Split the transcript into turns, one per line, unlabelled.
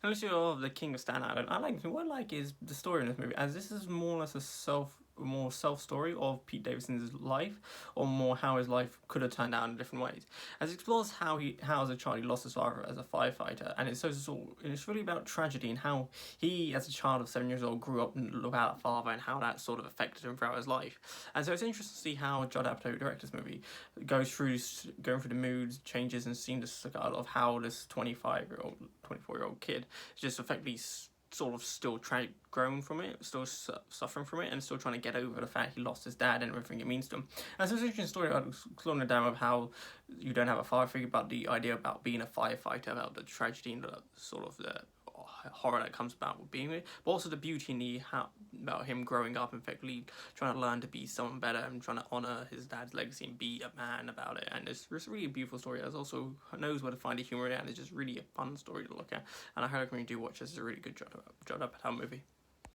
Unless you're of the King of Staten Island, what I like is the story in this movie, as this is more or less more self story of Pete Davidson's life, or more how his life could have turned out in different ways. As it explores how as a child he lost his father as a firefighter, and it's really about tragedy and how he as a child of 7 years old grew up without a father and how that sort of affected him throughout his life. And so it's interesting to see how Judd Apatow, who directed this movie, going through the moods, changes, and seeing this like, a lot of how this 25-year-old, 24-year-old kid is just effectively sort of still growing from it, still suffering from it, and still trying to get over the fact he lost his dad and everything it means to him. And so it's an interesting story about exploring down of how you don't have a father figure, about the idea about being a firefighter, about the tragedy and the sort of the horror that comes about with being it, but also the beauty and about him growing up and effectively trying to learn to be someone better and trying to honour his dad's legacy and be a man about it. And it's really a beautiful story. It also knows where to find the humour in it, and it's just really a fun story to look at. And I highly recommend you do watch this. It's a really good Judd Apatow movie.